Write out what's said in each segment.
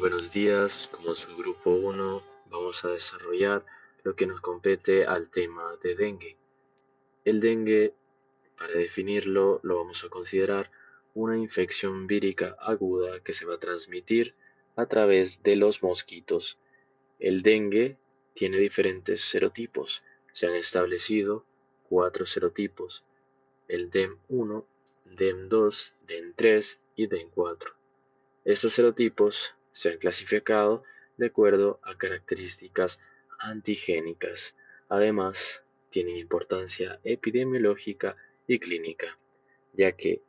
buenos días. Como subgrupo 1 vamos a desarrollar lo que nos compete al tema de dengue. El dengue, para definirlo, lo vamos a considerar una infección vírica aguda que se va a transmitir a través de los mosquitos. El dengue tiene diferentes serotipos. Se han establecido 4 serotipos: el DEM1, DEM2, DEM3 y DEM4. Estos serotipos se han clasificado de acuerdo a características antigénicas. Además, tienen importancia epidemiológica y clínica, ya que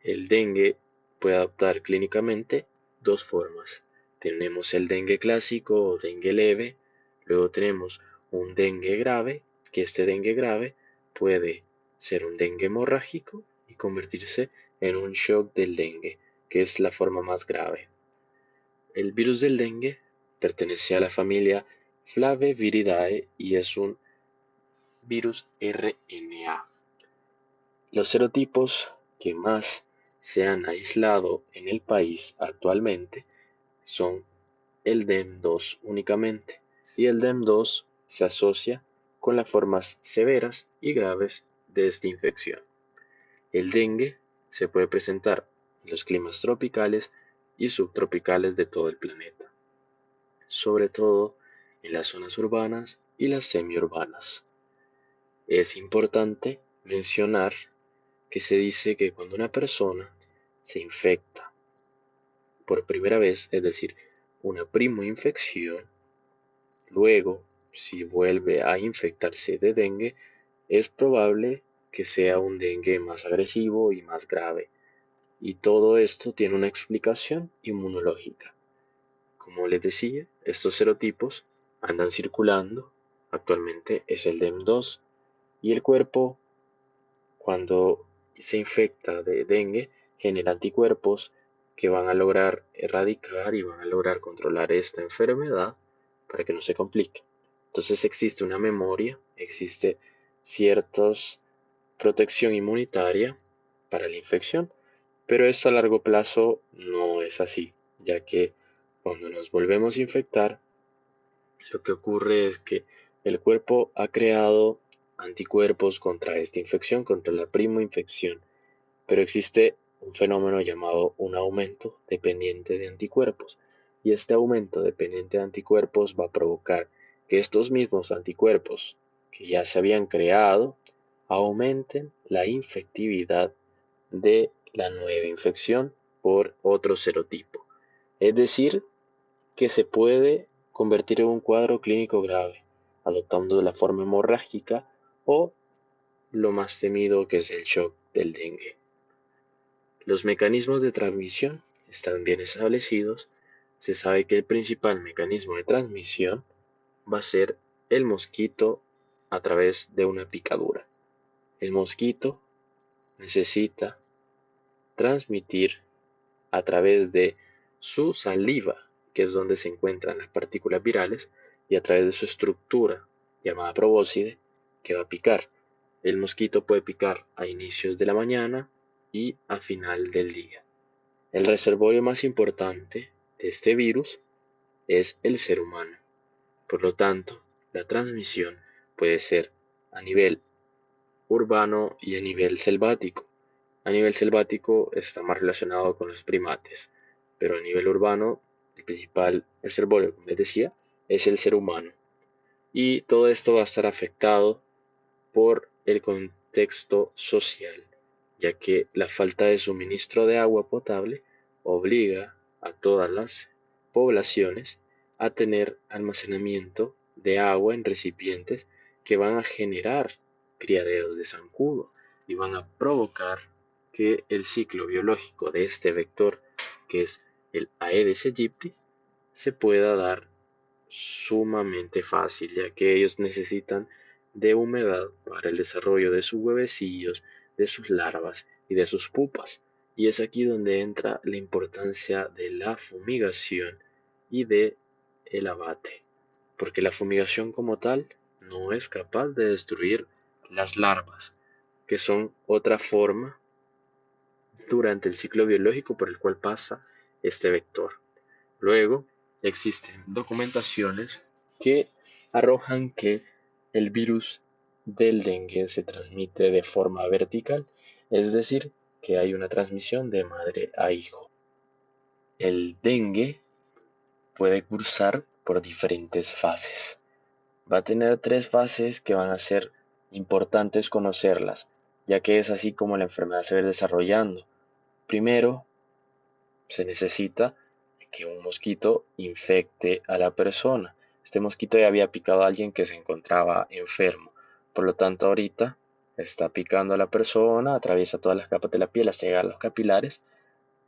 el dengue puede adoptar clínicamente dos formas. Tenemos el dengue clásico o dengue leve, luego tenemos un dengue grave, que este dengue grave puede ser un dengue hemorrágico y convertirse en un shock del dengue, que es la forma más grave. El virus del dengue pertenece a la familia Flaviviridae y es un virus RNA. Los serotipos que más se han aislado en el país actualmente son el DEM2 únicamente, y el DEM2 se asocia con las formas severas y graves de esta infección. El dengue se puede presentar en los climas tropicales y subtropicales de todo el planeta, sobre todo en las zonas urbanas y las semiurbanas. Es importante mencionar que se dice que cuando una persona se infecta por primera vez, es decir, una primoinfección, luego, si vuelve a infectarse de dengue, es probable que sea un dengue más agresivo y más grave. Y todo esto tiene una explicación inmunológica. Como les decía, estos serotipos andan circulando. Actualmente es el DEM2 y el cuerpo, cuando se infecta de dengue, genera anticuerpos que van a lograr erradicar y van a lograr controlar esta enfermedad para que no se complique. Entonces existe una memoria, existe cierta protección inmunitaria para la infección, pero esto a largo plazo no es así, ya que cuando nos volvemos a infectar, lo que ocurre es que el cuerpo ha creado anticuerpos contra esta infección, contra la primoinfección, pero existe un fenómeno llamado un aumento dependiente de anticuerpos, y este aumento dependiente de anticuerpos va a provocar que estos mismos anticuerpos que ya se habían creado aumenten la infectividad de la nueva infección por otro serotipo. Es decir, que se puede convertir en un cuadro clínico grave, adoptando la forma hemorrágica o lo más temido, que es el shock del dengue. Los mecanismos de transmisión están bien establecidos. Se sabe que el principal mecanismo de transmisión va a ser el mosquito a través de una picadura. El mosquito necesita transmitir a través de su saliva, que es donde se encuentran las partículas virales, y a través de su estructura llamada probóscide, que va a picar. El mosquito puede picar a inicios de la mañana y a final del día. El reservorio más importante de este virus es el ser humano. Por lo tanto, la transmisión puede ser a nivel urbano y a nivel selvático. A nivel selvático está más relacionado con los primates, pero a nivel urbano el principal reservorio, como les decía, es el ser humano. Y todo esto va a estar afectado por el contexto social, ya que la falta de suministro de agua potable obliga a todas las poblaciones a tener almacenamiento de agua en recipientes que van a generar criaderos de zancudo y van a provocar que el ciclo biológico de este vector, que es el Aedes aegypti, se pueda dar sumamente fácil, ya que ellos necesitan de humedad para el desarrollo de sus huevecillos, de sus larvas y de sus pupas. Y es aquí donde entra la importancia de la fumigación y de el abate, porque la fumigación como tal no es capaz de destruir las larvas, que son otra forma durante el ciclo biológico por el cual pasa este vector. Luego, existen documentaciones que arrojan que el virus del dengue se transmite de forma vertical, es decir, que hay una transmisión de madre a hijo. El dengue puede cursar por diferentes fases. Va a tener tres fases que van a ser importantes conocerlas, ya que es así como la enfermedad se va desarrollando. Primero, se necesita que un mosquito infecte a la persona. Este mosquito ya había picado a alguien que se encontraba enfermo. Por lo tanto, ahorita está picando a la persona, atraviesa todas las capas de la piel hasta llegar a los capilares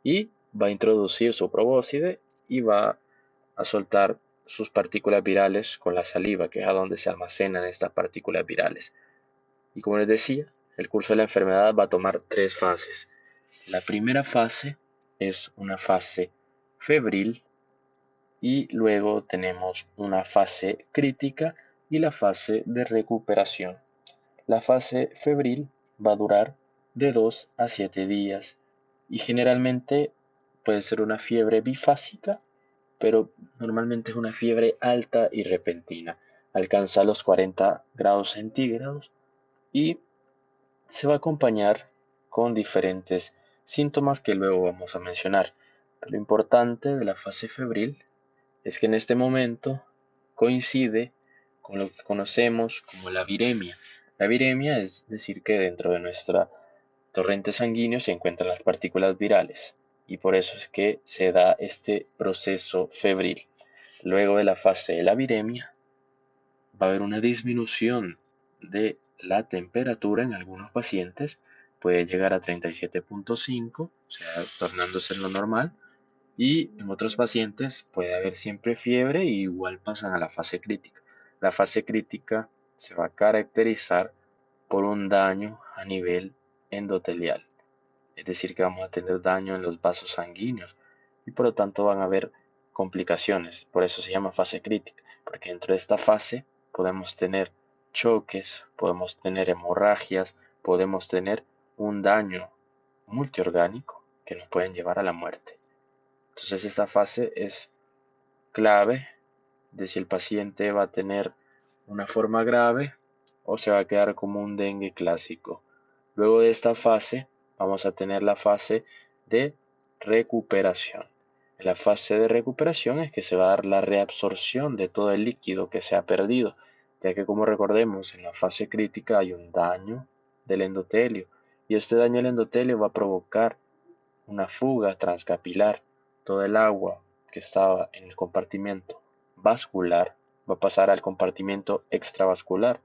y va a introducir su probóscide y va a soltar sus partículas virales con la saliva, que es a donde se almacenan estas partículas virales. Y como les decía, el curso de la enfermedad va a tomar tres fases. La primera fase es una fase febril y luego tenemos una fase crítica y la fase de recuperación. La fase febril va a durar de 2 a 7 días y generalmente puede ser una fiebre bifásica, pero normalmente es una fiebre alta y repentina. Alcanza los 40 grados centígrados y se va a acompañar con diferentes síntomas que luego vamos a mencionar. Pero lo importante de la fase febril es que en este momento coincide con lo que conocemos como la viremia. La viremia es decir que dentro de nuestra torrente sanguíneo se encuentran las partículas virales y por eso es que se da este proceso febril. Luego de la fase de la viremia va a haber una disminución de la temperatura en algunos pacientes, puede llegar a 37.5, o sea, tornándose en lo normal, y en otros pacientes puede haber siempre fiebre y igual pasan a la fase crítica. La fase crítica se va a caracterizar por un daño a nivel endotelial, es decir, que vamos a tener daño en los vasos sanguíneos y por lo tanto van a haber complicaciones. Por eso se llama fase crítica, porque dentro de esta fase podemos tener choques, podemos tener hemorragias, podemos tener un daño multiorgánico que nos pueden llevar a la muerte. Entonces esta fase es clave de si el paciente va a tener una forma grave o se va a quedar como un dengue clásico. Luego de esta fase vamos a tener la fase de recuperación. En la fase de recuperación es que se va a dar la reabsorción de todo el líquido que se ha perdido, ya que como recordemos en la fase crítica hay un daño del endotelio y este daño del endotelio va a provocar una fuga transcapilar. Todo el agua que estaba en el compartimento vascular va a pasar al compartimento extravascular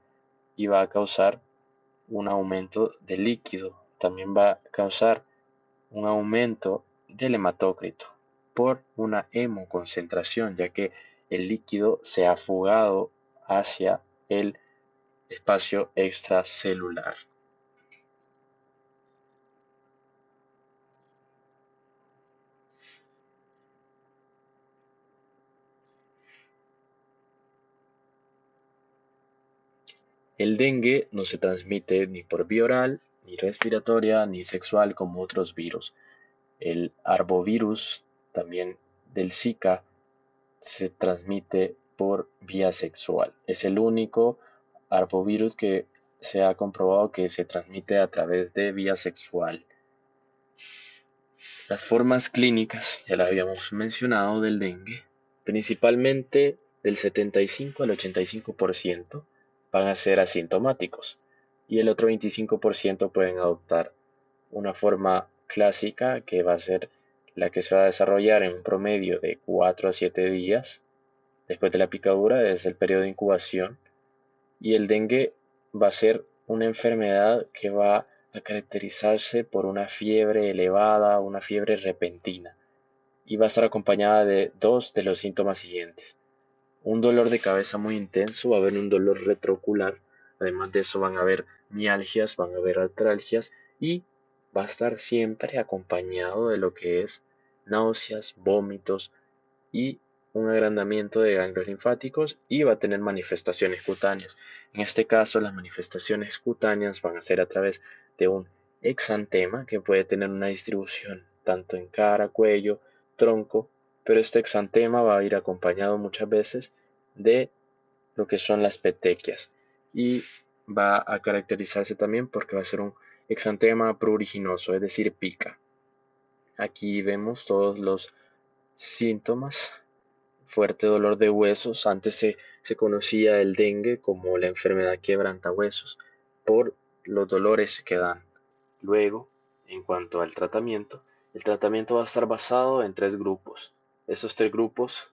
y va a causar un aumento de líquido. También va a causar un aumento del hematócrito por una hemoconcentración, ya que el líquido se ha fugado hacia el espacio extracelular. El dengue no se transmite ni por vía oral, ni respiratoria, ni sexual como otros virus. El arbovirus, también del Zika, se transmite por vía sexual. Es el único arbovirus que se ha comprobado que se transmite a través de vía sexual. Las formas clínicas, ya las habíamos mencionado, del dengue, principalmente del 75 al 85% van a ser asintomáticos y el otro 25% pueden adoptar una forma clásica que va a ser la que se va a desarrollar en un promedio de 4 a 7 días después de la picadura, es el periodo de incubación, y el dengue va a ser una enfermedad que va a caracterizarse por una fiebre elevada, una fiebre repentina, y va a estar acompañada de dos de los síntomas siguientes. Un dolor de cabeza muy intenso, va a haber un dolor retroocular, además de eso van a haber mialgias, van a haber artralgias y va a estar siempre acompañado de lo que es náuseas, vómitos y un agrandamiento de ganglios linfáticos y va a tener manifestaciones cutáneas. En este caso, las manifestaciones cutáneas van a ser a través de un exantema que puede tener una distribución tanto en cara, cuello, tronco, pero este exantema va a ir acompañado muchas veces de lo que son las petequias y va a caracterizarse también porque va a ser un exantema pruriginoso, es decir, pica. Aquí vemos todos los síntomas: fuerte dolor de huesos. Antes se conocía el dengue como la enfermedad quebrantahuesos por los dolores que dan. Luego, en cuanto al tratamiento, el tratamiento va a estar basado en 3 grupos. Estos 3 grupos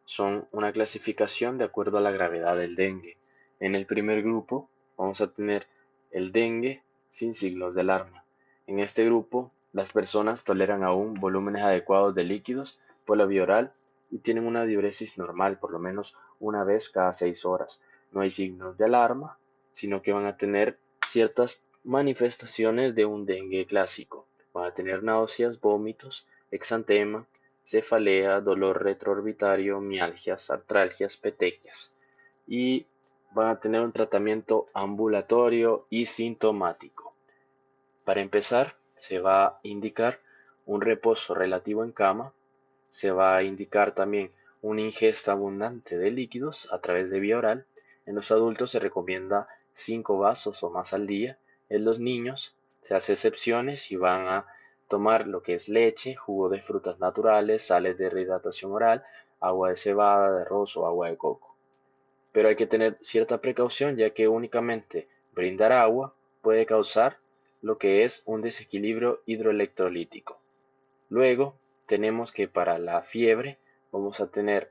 son una clasificación de acuerdo a la gravedad del dengue. En el primer grupo vamos a tener el dengue sin signos de alarma. En este grupo, las personas toleran aún volúmenes adecuados de líquidos por la vía oral y tienen una diuresis normal por lo menos una vez cada 6 horas. No hay signos de alarma, sino que van a tener ciertas manifestaciones de un dengue clásico. Van a tener náuseas, vómitos, exantema, cefalea, dolor retroorbitario, mialgias, artralgias, petequias. Y van a tener un tratamiento ambulatorio y sintomático. Para empezar, se va a indicar un reposo relativo en cama. Se va a indicar también una ingesta abundante de líquidos a través de vía oral. En los adultos se recomienda 5 vasos o más al día. En los niños se hace excepciones y van a tomar lo que es leche, jugo de frutas naturales, sales de rehidratación oral, agua de cebada, de arroz o agua de coco. Pero hay que tener cierta precaución, ya que únicamente brindar agua puede causar lo que es un desequilibrio hidroelectrolítico. Luego tenemos que para la fiebre vamos a tener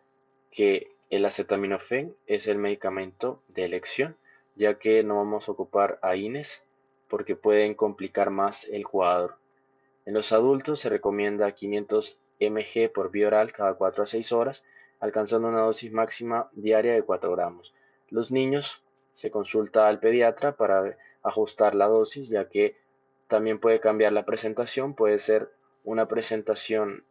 que el acetaminofén es el medicamento de elección, ya que no vamos a ocupar AINES porque pueden complicar más el cuadro. En los adultos se recomienda 500 mg por vía oral cada 4 a 6 horas, alcanzando una dosis máxima diaria de 4 gramos. Los niños se consulta al pediatra para ajustar la dosis, ya que también puede cambiar la presentación, puede ser una presentación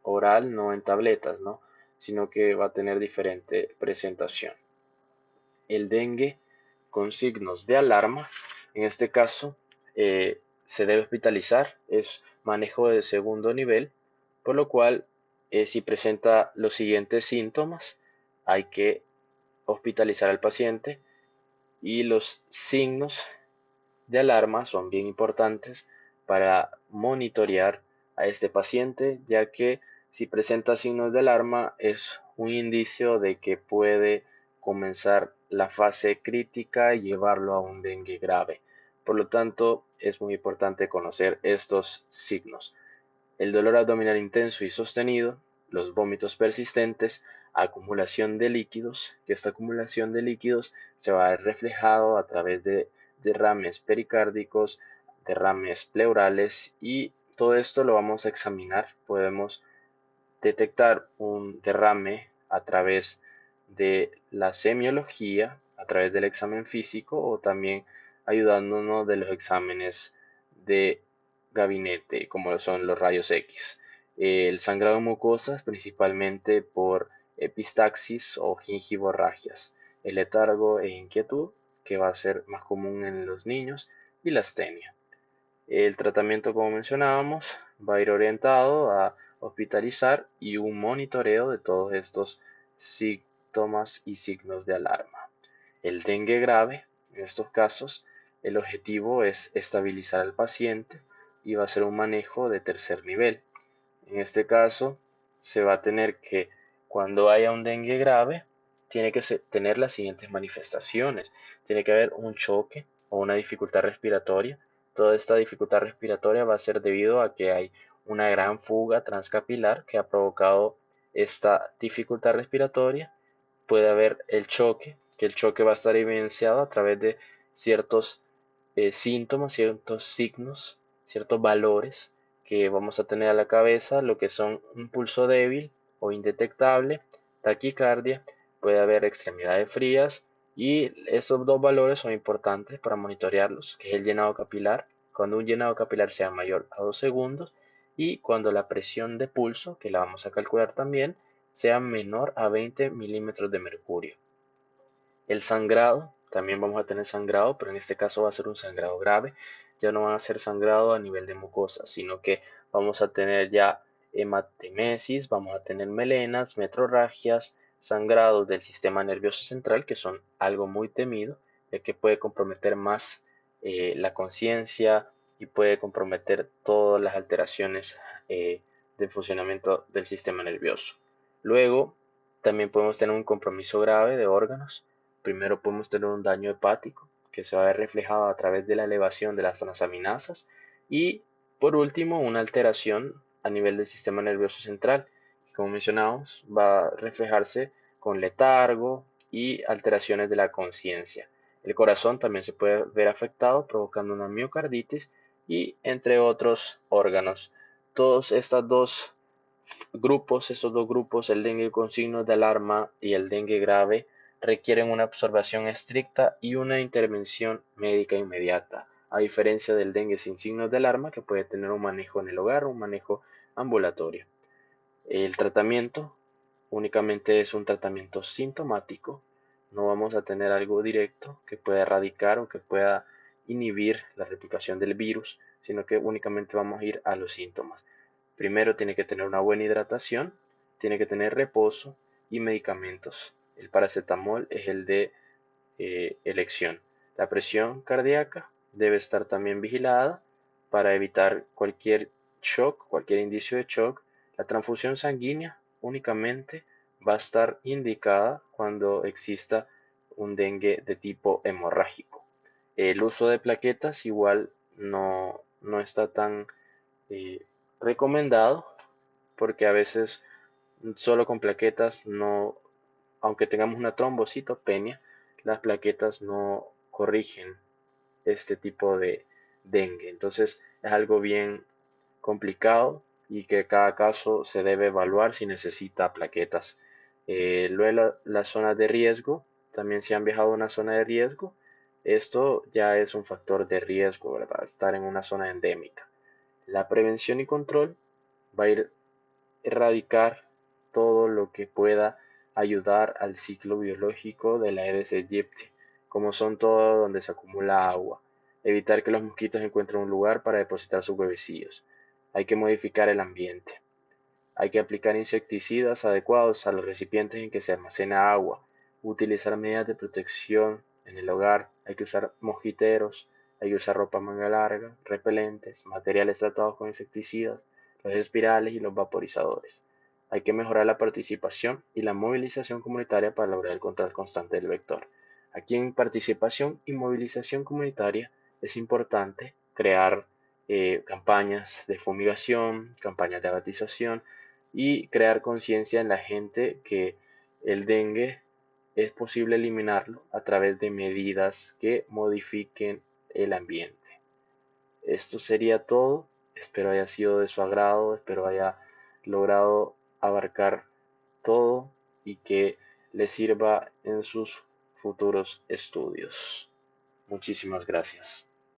oral, no en tabletas, ¿no? Sino que va a tener diferente presentación. El dengue con signos de alarma, en este caso, se debe hospitalizar, es manejo de segundo nivel, por lo cual, si presenta los siguientes síntomas, hay que hospitalizar al paciente y los signos de alarma son bien importantes para monitorear a este paciente, ya que si presenta signos de alarma es un indicio de que puede comenzar la fase crítica y llevarlo a un dengue grave. Por lo tanto, es muy importante conocer estos signos: el dolor abdominal intenso y sostenido, los vómitos persistentes, acumulación de líquidos, que esta acumulación de líquidos se va a ver reflejado a través de derrames pericárdicos, derrames pleurales, y todo esto lo vamos a examinar. Podemos detectar un derrame a través de la semiología, a través del examen físico o también ayudándonos de los exámenes de gabinete, como son los rayos X. El sangrado en mucosas, principalmente por epistaxis o gingivorragias, el letargo e inquietud, que va a ser más común en los niños, y la astenia. El tratamiento, como mencionábamos, va a ir orientado a hospitalizar y un monitoreo de todos estos síntomas y signos de alarma. El dengue grave, en estos casos, el objetivo es estabilizar al paciente y va a ser un manejo de tercer nivel. En este caso, se va a tener que, cuando haya un dengue grave, tiene que tener las siguientes manifestaciones. Tiene que haber un choque o una dificultad respiratoria. Toda esta dificultad respiratoria va a ser debido a que hay una gran fuga transcapilar que ha provocado esta dificultad respiratoria. Puede haber el choque, que el choque va a estar evidenciado a través de ciertos síntomas, ciertos signos, ciertos valores que vamos a tener a la cabeza, lo que son un pulso débil o indetectable, taquicardia, puede haber extremidades frías, y estos 2 valores son importantes para monitorearlos, que es el llenado capilar, cuando un llenado capilar sea mayor a 2 segundos, y cuando la presión de pulso, que la vamos a calcular también, sea menor a 20 milímetros de mercurio. El sangrado, también vamos a tener sangrado, pero en este caso va a ser un sangrado grave. Ya no va a ser sangrado a nivel de mucosa, sino que vamos a tener ya hematemesis, vamos a tener melenas, metrorragias, sangrados del sistema nervioso central, que son algo muy temido, ya que puede comprometer más la conciencia y puede comprometer todas las alteraciones del funcionamiento del sistema nervioso. Luego, también podemos tener un compromiso grave de órganos. Primero podemos tener un daño hepático, que se va a ver reflejado a través de la elevación de las transaminasas. Y por último, una alteración a nivel del sistema nervioso central, que como mencionamos va a reflejarse con letargo y alteraciones de la conciencia. El corazón también se puede ver afectado, provocando una miocarditis y entre otros órganos. Todos estos dos grupos, el dengue con signos de alarma y el dengue grave, requieren una observación estricta y una intervención médica inmediata, a diferencia del dengue sin signos de alarma, que puede tener un manejo en el hogar o un manejo ambulatorio. El tratamiento únicamente es un tratamiento sintomático, no vamos a tener algo directo que pueda erradicar o que pueda inhibir la replicación del virus, sino que únicamente vamos a ir a los síntomas. Primero tiene que tener una buena hidratación, tiene que tener reposo y medicamentos. El paracetamol es el de elección. La presión cardíaca debe estar también vigilada para evitar cualquier shock, cualquier indicio de shock. La transfusión sanguínea únicamente va a estar indicada cuando exista un dengue de tipo hemorrágico. El uso de plaquetas igual no está tan eh, recomendado, porque a veces solo con plaquetas no, aunque tengamos una trombocitopenia, las plaquetas no corrigen este tipo de dengue. Entonces es algo bien complicado y que cada caso se debe evaluar si necesita plaquetas. Luego las zonas de riesgo, también si han viajado a una zona de riesgo, esto ya es un factor de riesgo, ¿verdad? Estar en una zona endémica. La prevención y control va a ir erradicar todo lo que pueda ayudar al ciclo biológico de la Aedes aegypti, como son todo donde se acumula agua. Evitar que los mosquitos encuentren un lugar para depositar sus huevecillos. Hay que modificar el ambiente. Hay que aplicar insecticidas adecuados a los recipientes en que se almacena agua. Utilizar medidas de protección en el hogar. Hay que usar mosquiteros. Hay que usar ropa manga larga, repelentes, materiales tratados con insecticidas, los espirales y los vaporizadores. Hay que mejorar la participación y la movilización comunitaria para lograr el control constante del vector. Aquí en participación y movilización comunitaria es importante crear campañas de fumigación, campañas de abatización y crear conciencia en la gente que el dengue es posible eliminarlo a través de medidas que modifiquen el ambiente. Esto sería todo. Espero haya sido de su agrado, espero haya logrado abarcar todo y que le sirva en sus futuros estudios. Muchísimas gracias.